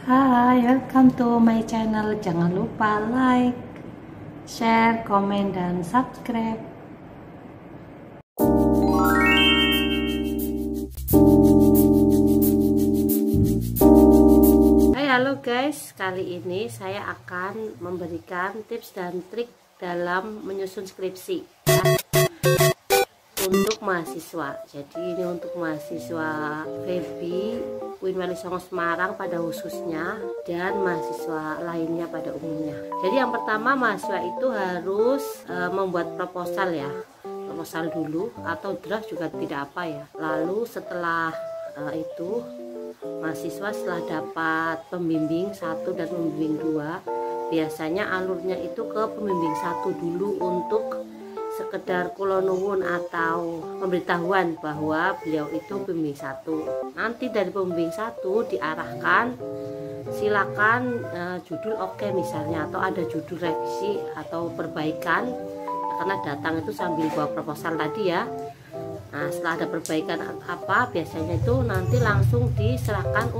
Hai, welcome to my channel. Jangan lupa like, share, komen, dan subscribe. Hai, halo guys. Kali ini saya akan memberikan tips dan trik dalam menyusun skripsi untuk mahasiswa. Jadi ini untuk mahasiswa Febi UIN Wali Songo Semarang pada khususnya, dan mahasiswa lainnya pada umumnya. Jadi yang pertama, mahasiswa itu harus membuat proposal ya, proposal dulu atau draft juga tidak apa ya. Lalu setelah itu mahasiswa setelah dapat pembimbing 1 dan pembimbing 2, biasanya alurnya itu ke pembimbing 1 dulu untuk sekedar kulonwun atau pemberitahuan bahwa beliau itu pembimbing 1. Nanti dari pembimbing 1 diarahkan silakan judul oke misalnya, atau ada judul revisi atau perbaikan ya, karena datang itu sambil bawa proposal tadi ya. Nah, setelah ada perbaikan apa, biasanya itu nanti langsung diserahkan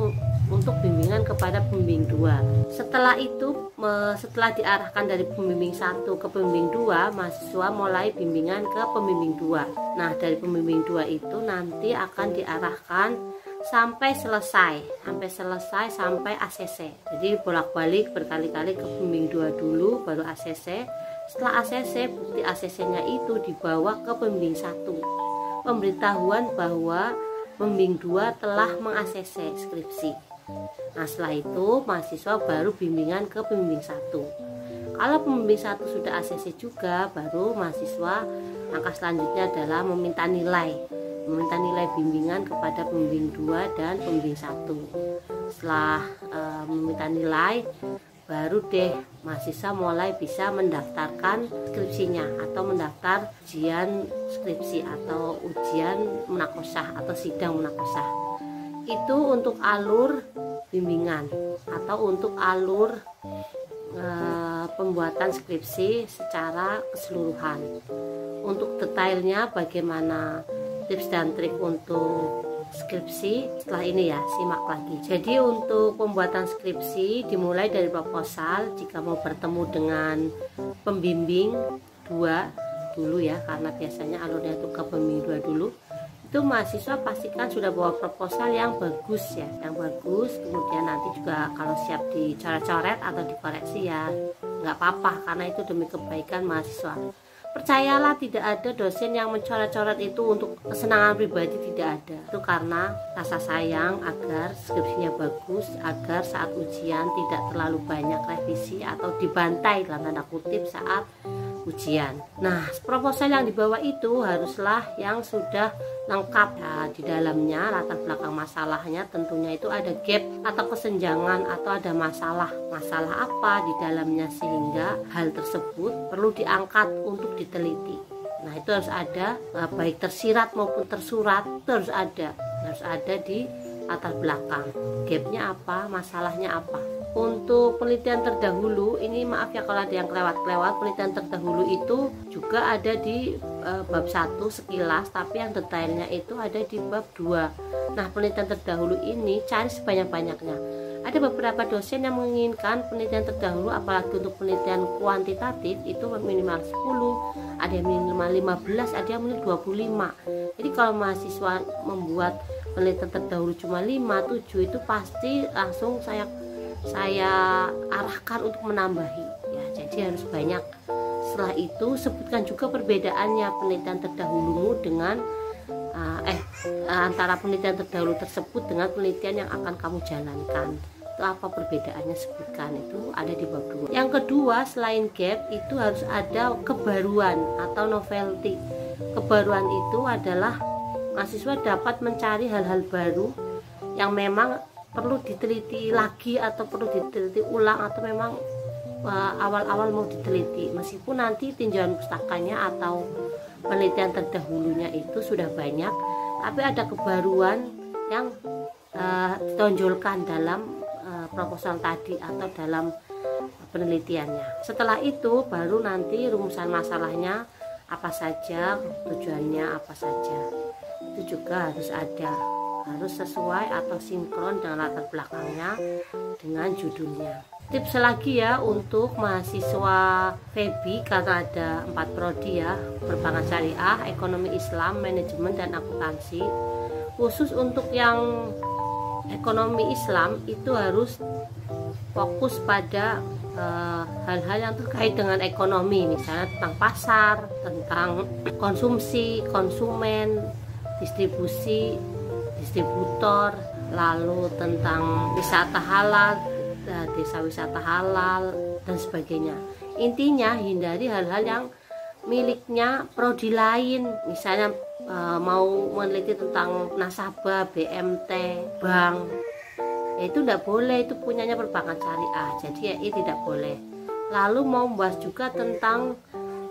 untuk bimbingan kepada pembimbing 2. Setelah itu, setelah diarahkan dari pembimbing 1 ke pembimbing 2, mahasiswa mulai bimbingan ke pembimbing 2. Nah, dari pembimbing 2 itu nanti akan diarahkan sampai selesai sampai ACC. Jadi bolak-balik berkali-kali ke pembimbing 2 dulu baru ACC. Setelah ACC, bukti ACC-nya itu dibawa ke pembimbing 1. Pemberitahuan bahwa pembimbing 2 telah meng-ACC skripsi. Nah, setelah itu mahasiswa baru bimbingan ke pembimbing 1. Kalau pembimbing 1 sudah ACC juga, baru mahasiswa langkah selanjutnya adalah meminta nilai bimbingan kepada pembimbing 2 dan pembimbing 1. Setelah meminta nilai, baru deh mahasiswa mulai bisa mendaftarkan skripsinya atau mendaftar ujian skripsi atau ujian munakosah atau sidang munakosah. Itu untuk alur bimbingan atau untuk alur pembuatan skripsi secara keseluruhan. Untuk detailnya bagaimana tips dan trik untuk skripsi setelah ini ya, simak lagi. Jadi untuk pembuatan skripsi dimulai dari proposal. Jika mau bertemu dengan pembimbing 2 dulu ya, karena biasanya alurnya itu ke pembimbing 2 dulu, itu mahasiswa pastikan sudah bawa proposal yang bagus ya, yang bagus. Kemudian nanti juga kalau siap dicoret-coret atau dikoreksi ya nggak apa-apa, karena itu demi kebaikan mahasiswa. Percayalah, tidak ada dosen yang mencoret-coret itu untuk kesenangan pribadi, tidak ada. Itu karena rasa sayang agar skripsinya bagus, agar saat ujian tidak terlalu banyak revisi atau dibantai dalam tanda kutip saat ujian. Nah, proposal yang dibawa itu haruslah yang sudah lengkap. Nah, di dalamnya latar belakang masalahnya tentunya itu ada gap atau kesenjangan atau ada masalah apa di dalamnya, sehingga hal tersebut perlu diangkat untuk diteliti. Nah, itu harus ada, baik tersirat maupun tersurat, itu harus ada di latar belakang. Gapnya apa, masalahnya apa. Untuk penelitian terdahulu, ini maaf ya kalau ada yang kelewat, penelitian terdahulu itu juga ada di bab 1 sekilas, tapi yang detailnya itu ada di bab 2. Nah, penelitian terdahulu ini cari sebanyak-banyaknya. Ada beberapa dosen yang menginginkan penelitian terdahulu, apalagi untuk penelitian kuantitatif, itu minimal 10, ada yang minimal 15, ada yang minimal 25. Jadi kalau mahasiswa membuat penelitian terdahulu cuma 5, 7, itu pasti langsung saya arahkan untuk menambahi ya, jadi harus banyak. Setelah itu sebutkan juga perbedaannya penelitian terdahulumu dengan antara penelitian terdahulu tersebut dengan penelitian yang akan kamu jalankan. Itu apa perbedaannya, sebutkan. Itu ada di bab 2. Yang kedua, selain gap itu harus ada kebaruan atau novelty. Kebaruan itu adalah mahasiswa dapat mencari hal-hal baru yang memang perlu diteliti lagi atau perlu diteliti ulang, atau memang awal-awal mau diteliti, meskipun nanti tinjauan pustakanya atau penelitian terdahulunya itu sudah banyak, tapi ada kebaruan yang ditonjolkan dalam proposal tadi atau dalam penelitiannya. Setelah itu baru nanti rumusan masalahnya apa saja, tujuannya apa saja, itu juga harus ada. harus sesuai atau sinkron dengan latar belakangnya dengan judulnya. Tips lagi ya untuk mahasiswa FEBI, karena ada 4 prodi ya, perbankan syariah, ekonomi Islam, manajemen, dan akuntansi. Khusus untuk yang ekonomi Islam itu harus fokus pada hal-hal yang terkait dengan ekonomi, misalnya tentang pasar, tentang konsumsi, konsumen, distribusi, distributor, lalu tentang wisata halal, desa wisata halal, dan sebagainya. Intinya hindari hal-hal yang miliknya prodi lain, misalnya mau meneliti tentang nasabah, BMT, bank, itu tidak boleh, itu punyanya perbankan syariah, jadi EI tidak boleh. Lalu mau membahas juga tentang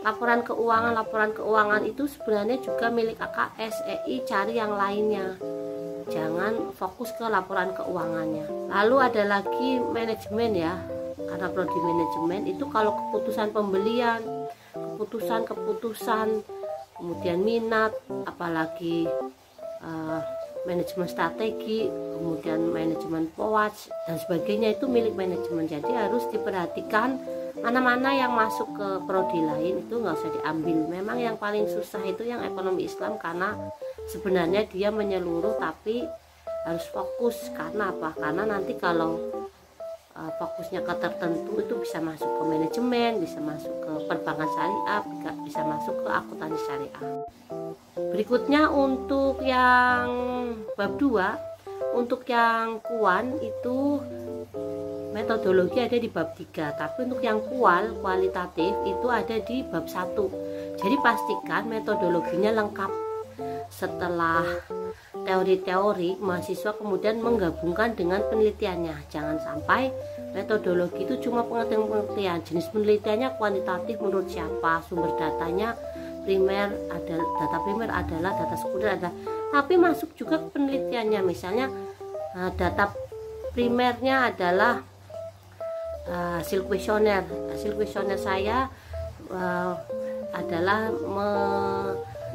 laporan keuangan itu sebenarnya juga milik AKS, EI cari yang lainnya, jangan fokus ke laporan keuangannya. Lalu ada lagi manajemen ya, karena prodi manajemen itu kalau keputusan pembelian, keputusan, kemudian minat, apalagi manajemen strategi, kemudian manajemen POWAC dan sebagainya itu milik manajemen. Jadi harus diperhatikan mana-mana yang masuk ke prodi lain itu nggak usah diambil. Memang yang paling susah itu yang ekonomi Islam, karena sebenarnya dia menyeluruh tapi harus fokus. Karena apa? Karena nanti kalau fokusnya ke tertentu itu bisa masuk ke manajemen, bisa masuk ke perbankan syariah, bisa masuk ke akuntansi syariah. Berikutnya untuk yang bab 2, untuk yang kuan itu metodologi ada di bab 3, tapi untuk yang kualitatif itu ada di bab 1. Jadi pastikan metodologinya lengkap. Setelah teori-teori, mahasiswa kemudian menggabungkan dengan penelitiannya. Jangan sampai metodologi itu cuma pengertian, jenis penelitiannya kuantitatif menurut siapa, sumber datanya primer, ada data primer adalah, data sekunder adalah, tapi masuk juga ke penelitiannya. Misalnya data primernya adalah hasil kuesioner. Hasil kuesioner saya adalah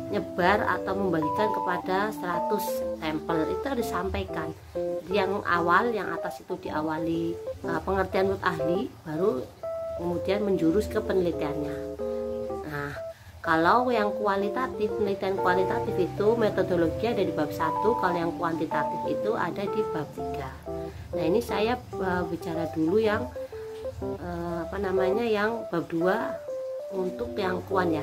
menyebar atau membagikan kepada 100 sampel, itu harus disampaikan. Yang awal, yang atas itu diawali pengertian menurut ahli, baru kemudian menjurus ke penelitiannya. Nah, kalau yang kualitatif, penelitian kualitatif itu metodologi ada di bab 1, kalau yang kuantitatif itu ada di bab 3. Nah, ini saya bicara dulu yang yang bab 2 untuk yang kuan ya.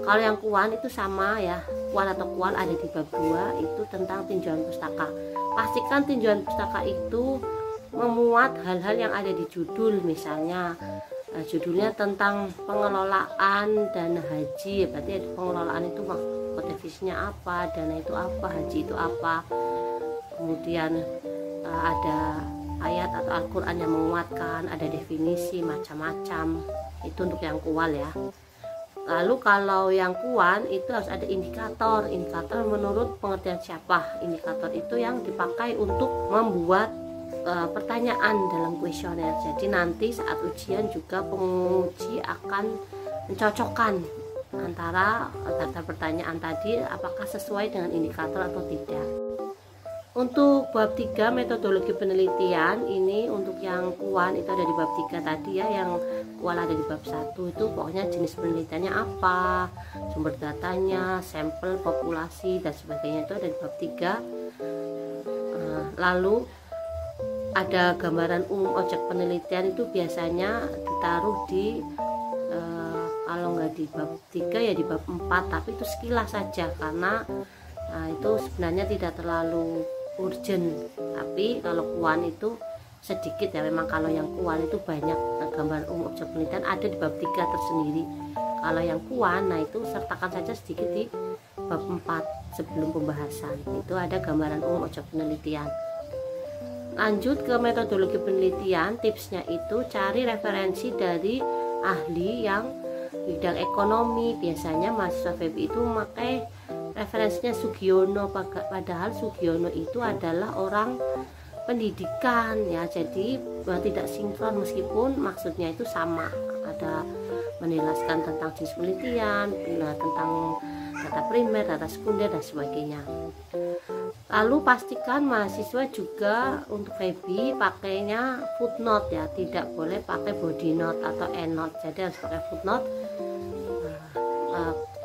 Kalau yang kuan itu sama ya, kuan atau kual ada di bab 2, itu tentang tinjauan pustaka. Pastikan tinjauan pustaka itu memuat hal-hal yang ada di judul, misalnya judulnya tentang pengelolaan dana haji, berarti ada pengelolaan itu definisinya apa, dana itu apa, haji itu apa, kemudian ada ayat atau Al-Quran yang menguatkan, ada definisi macam-macam, itu untuk yang kual ya. Lalu kalau yang kuan itu harus ada indikator menurut pengertian siapa. Indikator itu yang dipakai untuk membuat pertanyaan dalam kuesioner. Jadi nanti saat ujian juga penguji akan mencocokkan antara daftar pertanyaan tadi apakah sesuai dengan indikator atau tidak. Untuk bab 3 metodologi penelitian, ini untuk yang kuan itu ada di bab 3 tadi ya, yang kual ada di bab 1 itu pokoknya jenis penelitiannya apa, sumber datanya, sampel, populasi dan sebagainya itu ada di bab 3. Lalu ada gambaran umum objek penelitian, itu biasanya ditaruh di kalau nggak di bab 3 ya di bab 4, tapi itu sekilas saja karena itu sebenarnya tidak terlalu urgent. Tapi kalau kuan itu sedikit ya, memang kalau yang kuan itu banyak gambaran umum objek penelitian ada di bab 3 tersendiri. Kalau yang kuan, nah itu sertakan saja sedikit di bab 4 sebelum pembahasan, itu ada gambaran umum objek penelitian. Lanjut ke metodologi penelitian, tipsnya itu cari referensi dari ahli yang bidang ekonomi. Biasanya mahasiswa FEBI itu memakai referensinya Sugiono, padahal Sugiono itu adalah orang pendidikan ya, jadi tidak sinkron meskipun maksudnya itu sama, ada menjelaskan tentang jenis penelitian, tentang data primer, data sekunder dan sebagainya. Lalu pastikan mahasiswa juga untuk Feby pakainya footnote ya, tidak boleh pakai body note atau endnote, jadi harus pakai footnote.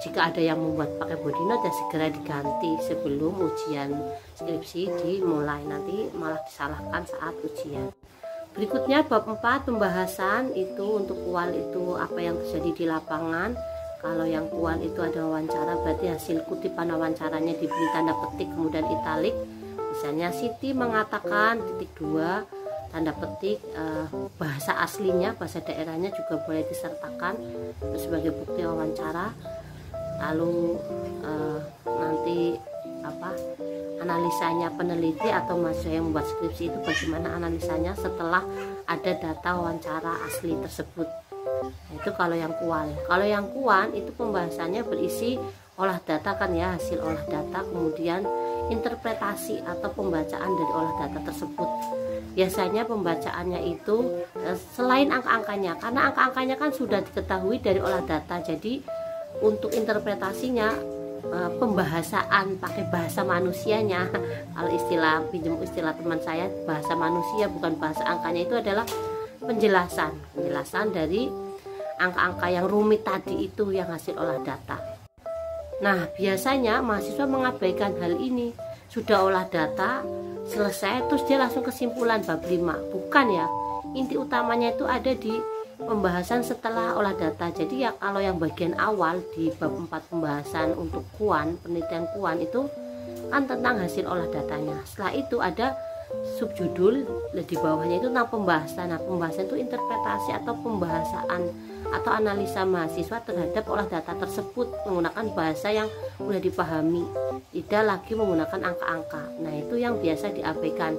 Jika ada yang membuat pakai body note ya segera diganti sebelum ujian skripsi dimulai, nanti malah disalahkan saat ujian. Berikutnya bab 4 pembahasan itu untuk kual itu apa yang terjadi di lapangan. Kalau yang kual itu ada wawancara, berarti hasil kutipan wawancaranya diberi tanda petik kemudian italik. Misalnya Siti mengatakan titik 2 tanda petik, bahasa aslinya, bahasa daerahnya juga boleh disertakan sebagai bukti wawancara. Lalu nanti analisanya peneliti atau mahasiswa yang membuat skripsi itu bagaimana analisanya setelah ada data wawancara asli tersebut. Nah, itu kalau yang kual. Kalau yang kuan itu pembahasannya berisi olah data kan ya, hasil olah data, kemudian interpretasi atau pembacaan dari olah data tersebut. Biasanya pembacaannya itu selain angka-angkanya, karena angka-angkanya kan sudah diketahui dari olah data. Jadi untuk interpretasinya pembahasan pakai bahasa manusianya. Kalau pinjam istilah teman saya, bahasa manusia bukan bahasa angkanya, itu adalah penjelasan dari angka-angka yang rumit tadi itu yang hasil olah data. Nah, biasanya mahasiswa mengabaikan hal ini. Sudah olah data selesai terus dia langsung kesimpulan bab 5. Bukan ya. Inti utamanya itu ada di pembahasan setelah olah data. Jadi ya kalau yang bagian awal di bab 4 pembahasan untuk kuan, penelitian kuan itu kan tentang hasil olah datanya. Setelah itu ada subjudul di bawahnya itu tentang pembahasan. Nah, pembahasan itu interpretasi atau pembahasan atau analisa mahasiswa terhadap olah data tersebut menggunakan bahasa yang mudah dipahami, tidak lagi menggunakan angka-angka. Nah, itu yang biasa diabaikan.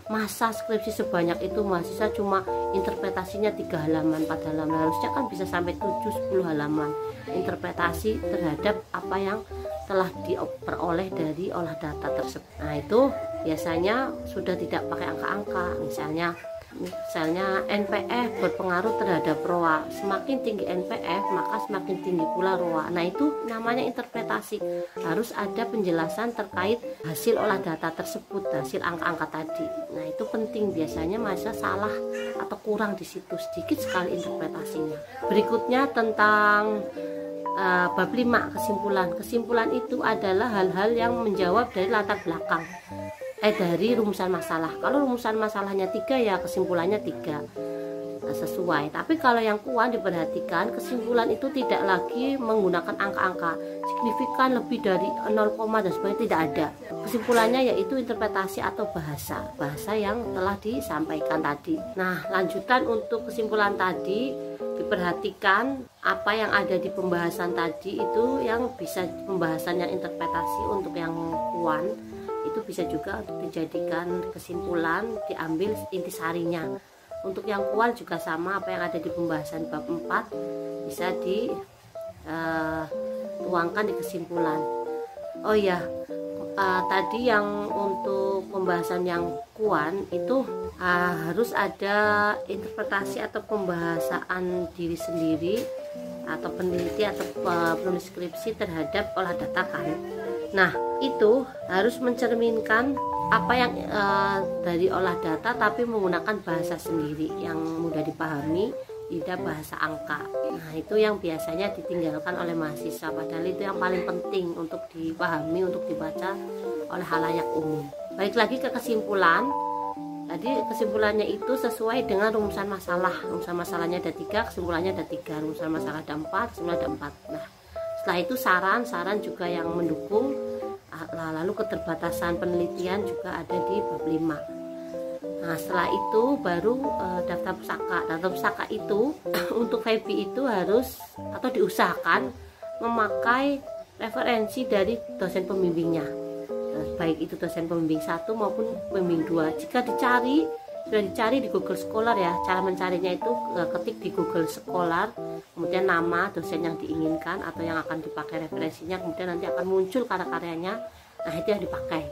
Masa skripsi sebanyak itu mahasiswa cuma interpretasinya 3 halaman, 4 halaman, harusnya kan bisa sampai 7-10 halaman interpretasi terhadap apa yang telah diperoleh dari olah data tersebut. Nah, itu biasanya sudah tidak pakai angka-angka. Misalnya NPF berpengaruh terhadap ROA. Semakin tinggi NPF maka semakin tinggi pula ROA. Nah, itu namanya interpretasi. Harus ada penjelasan terkait hasil olah data tersebut, hasil angka-angka tadi. Nah, itu penting. Biasanya mahasiswa salah atau kurang di situ, sedikit sekali interpretasinya. Berikutnya tentang bab 5 kesimpulan. Kesimpulan itu adalah hal-hal yang menjawab dari latar belakang dari rumusan masalah. Kalau rumusan masalahnya 3 ya kesimpulannya 3 sesuai. Tapi kalau yang kuan diperhatikan, kesimpulan itu tidak lagi menggunakan angka-angka signifikan lebih dari 0, dan sebagainya, tidak ada. Kesimpulannya yaitu interpretasi atau bahasa yang telah disampaikan tadi. Nah, lanjutan untuk kesimpulan tadi diperhatikan apa yang ada di pembahasan tadi itu yang bisa pembahasan yang interpretasi. Untuk yang kuan itu bisa juga untuk dijadikan kesimpulan, diambil intisarinya. Untuk yang kual juga sama, apa yang ada di pembahasan bab 4 bisa dituangkan di kesimpulan. Oh ya, tadi yang untuk pembahasan yang kuan itu harus ada interpretasi atau pembahasan diri sendiri atau peneliti atau penulis skripsi terhadap olah data kan. Nah, itu harus mencerminkan apa yang dari olah data tapi menggunakan bahasa sendiri yang mudah dipahami, tidak bahasa angka. Nah, itu yang biasanya ditinggalkan oleh mahasiswa, padahal itu yang paling penting untuk dipahami, untuk dibaca oleh halayak umum. Balik lagi ke kesimpulan. Tadi kesimpulannya itu sesuai dengan rumusan masalah. Rumusan masalahnya ada 3, kesimpulannya ada 3. Rumusan masalah ada 4, kesimpulan ada 4. Nah, setelah itu saran juga yang mendukung. Lalu keterbatasan penelitian juga ada di bab 5. Nah, setelah itu baru daftar pusaka. Daftar pusaka itu untuk Feby itu harus atau diusahakan memakai referensi dari dosen pembimbingnya, baik itu dosen pembimbing 1 maupun pembimbing 2. Jika sudah dicari di Google Scholar ya, cara mencarinya itu ketik di Google Scholar, kemudian nama dosen yang diinginkan atau yang akan dipakai referensinya, kemudian nanti akan muncul karya-karyanya. Nah, itu yang dipakai.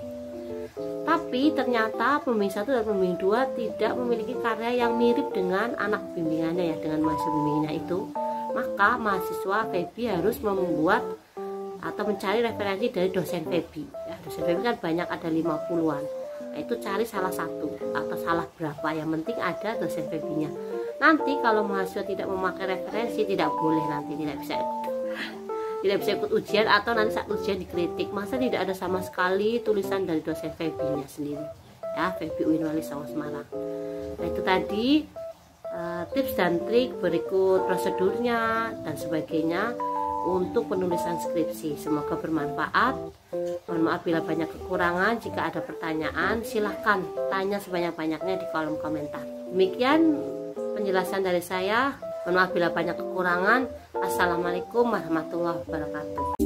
Tapi ternyata pembimbing 1 dan pembimbing 2 tidak memiliki karya yang mirip dengan anak bimbingannya ya, dengan mahasiswa bimbingannya itu. Maka mahasiswa Feby harus membuat atau mencari referensi dari dosen Feby ya. dosen FEB kan banyak, ada 50-an. Nah, itu cari salah satu atau salah berapa, yang penting ada dosen FEB-nya. Nanti kalau mahasiswa tidak memakai referensi, tidak boleh, nanti tidak bisa ikut ujian, atau nanti saat ujian dikritik, masa tidak ada sama sekali tulisan dari dosen FEB-nya sendiri ya, FEB UIN Wali Songo Semarang. Nah, itu tadi tips dan trik berikut prosedurnya dan sebagainya untuk penulisan skripsi. Semoga bermanfaat. Mohon maaf bila banyak kekurangan. Jika ada pertanyaan, silahkan tanya sebanyak-banyaknya di kolom komentar. Demikian penjelasan dari saya. Mohon maaf bila banyak kekurangan. Assalamualaikum warahmatullahi wabarakatuh.